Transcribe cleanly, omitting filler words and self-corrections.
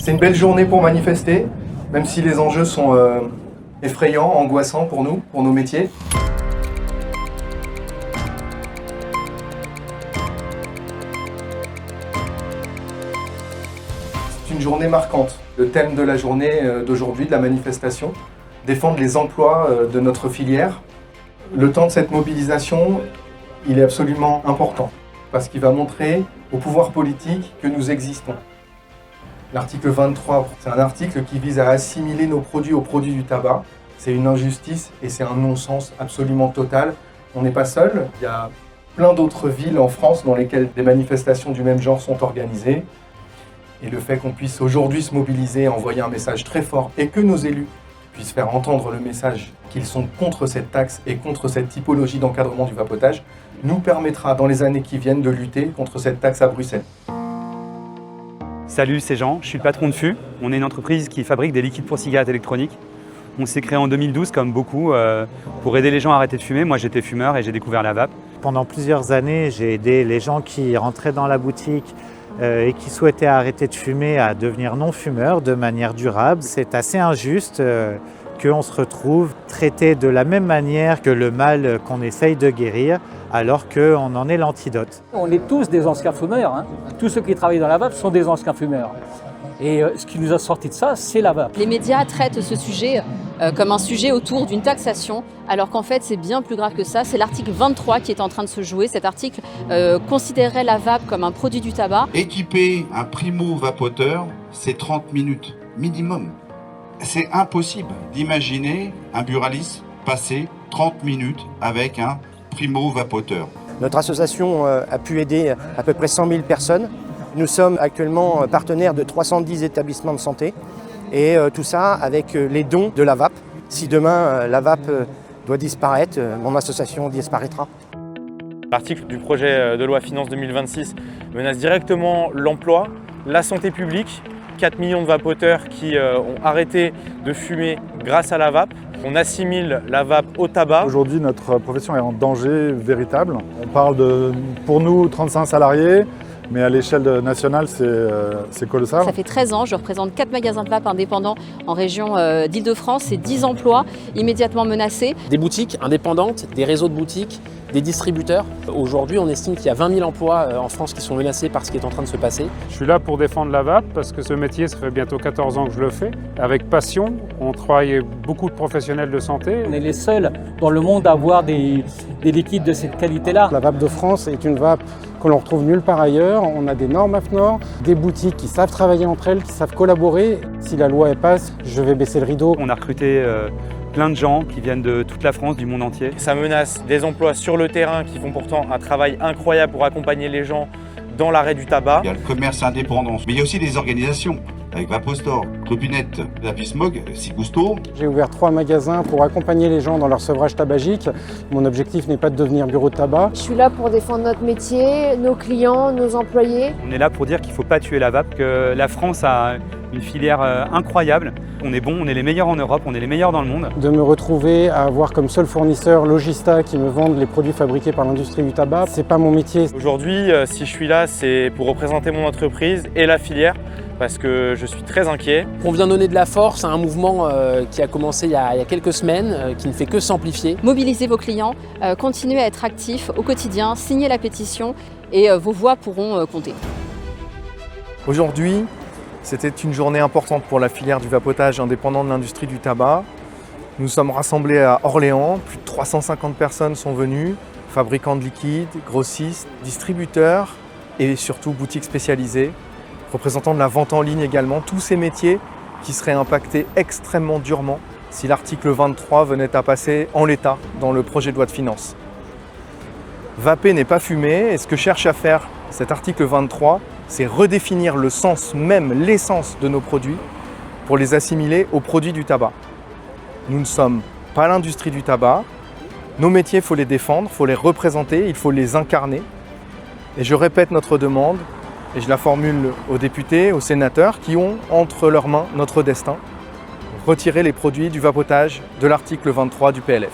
C'est une belle journée pour manifester, même si les enjeux sont effrayants, angoissants pour nous, pour nos métiers. C'est une journée marquante. Le thème de la journée d'aujourd'hui, de la manifestation, défendre les emplois de notre filière. Le temps de cette mobilisation, il est absolument important parce qu'il va montrer au pouvoir politique que nous existons. L'article 23, c'est un article qui vise à assimiler nos produits aux produits du tabac. C'est une injustice et c'est un non-sens absolument total. On n'est pas seul, il y a plein d'autres villes en France dans lesquelles des manifestations du même genre sont organisées. Et le fait qu'on puisse aujourd'hui se mobiliser, envoyer un message très fort et que nos élus puissent faire entendre le message qu'ils sont contre cette taxe et contre cette typologie d'encadrement du vapotage, nous permettra dans les années qui viennent de lutter contre cette taxe à Bruxelles. Salut, c'est Jean, je suis le patron de FU. On est une entreprise qui fabrique des liquides pour cigarettes électroniques. On s'est créé en 2012 comme beaucoup pour aider les gens à arrêter de fumer. Moi j'étais fumeur et j'ai découvert la vape. Pendant plusieurs années, j'ai aidé les gens qui rentraient dans la boutique et qui souhaitaient arrêter de fumer à devenir non-fumeurs de manière durable. C'est assez injuste qu'on se retrouve traité de la même manière que le mal qu'on essaye de guérir, alors qu'on en est l'antidote. On est tous des anciens fumeurs, hein. Tous ceux qui travaillent dans la vape sont des anciens fumeurs. Et ce qui nous a sorti de ça, c'est la vape. Les médias traitent ce sujet comme un sujet autour d'une taxation, alors qu'en fait c'est bien plus grave que ça. C'est l'article 23 qui est en train de se jouer. Cet article considérait la vape comme un produit du tabac. Équiper un primo-vapoteur, c'est 30 minutes minimum. C'est impossible d'imaginer un buraliste passer 30 minutes avec un primo-vapoteur. Notre association a pu aider à peu près 100 000 personnes. Nous sommes actuellement partenaires de 310 établissements de santé et tout ça avec les dons de la vape. Si demain la vape doit disparaître, mon association disparaîtra. L'article du projet de loi Finances 2026 menace directement l'emploi, la santé publique. 4 millions de vapoteurs qui ont arrêté de fumer grâce à la vape. On assimile la vape au tabac. Aujourd'hui, notre profession est en danger véritable. On parle de, pour nous, 35 salariés, mais à l'échelle nationale, c'est colossal. Ça fait 13 ans, je représente 4 magasins de vape indépendants en région d'Île-de-France. C'est 10 emplois immédiatement menacés. Des boutiques indépendantes, des réseaux de boutiques, des distributeurs. Aujourd'hui, on estime qu'il y a 20 000 emplois en France qui sont menacés par ce qui est en train de se passer. Je suis là pour défendre la vape parce que ce métier, ça fait bientôt 14 ans que je le fais. Avec passion, on travaille beaucoup de professionnels de santé. On est les seuls dans le monde à avoir des liquides de cette qualité-là. La vape de France est une vape qu'on ne retrouve nulle part ailleurs. On a des normes AFNOR, des boutiques qui savent travailler entre elles, qui savent collaborer. Si la loi passe, je vais baisser le rideau. On a recruté plein de gens qui viennent de toute la France, du monde entier. Ça menace des emplois sur le terrain qui font pourtant un travail incroyable pour accompagner les gens dans l'arrêt du tabac. Il y a le commerce indépendant, mais il y a aussi des organisations avec Vapostore, Clopinette, Lapismog, Sigusto. J'ai ouvert 3 magasins pour accompagner les gens dans leur sevrage tabagique. Mon objectif n'est pas de devenir bureau de tabac. Je suis là pour défendre notre métier, nos clients, nos employés. On est là pour dire qu'il ne faut pas tuer la vape, que la France a une filière incroyable. On est bon, on est les meilleurs en Europe, on est les meilleurs dans le monde. De me retrouver à avoir comme seul fournisseur Logista qui me vendent les produits fabriqués par l'industrie du tabac, c'est pas mon métier. Aujourd'hui, si je suis là, c'est pour représenter mon entreprise et la filière, parce que je suis très inquiet. On vient donner de la force à un mouvement qui a commencé il y a quelques semaines, qui ne fait que s'amplifier. Mobilisez vos clients, continuez à être actifs au quotidien, signez la pétition et vos voix pourront compter. Aujourd'hui, c'était une journée importante pour la filière du vapotage indépendant de l'industrie du tabac. Nous sommes rassemblés à Orléans, plus de 350 personnes sont venues, fabricants de liquides, grossistes, distributeurs et surtout boutiques spécialisées, représentants de la vente en ligne également, tous ces métiers qui seraient impactés extrêmement durement si l'article 23 venait à passer en l'état dans le projet de loi de finances. Vaper n'est pas fumer et ce que cherche à faire cet article 23, c'est redéfinir le sens même, l'essence de nos produits pour les assimiler aux produits du tabac. Nous ne sommes pas l'industrie du tabac. Nos métiers, il faut les défendre, il faut les représenter, il faut les incarner. Et je répète notre demande, et je la formule aux députés, aux sénateurs qui ont entre leurs mains notre destin. Retirer les produits du vapotage de l'article 23 du PLF.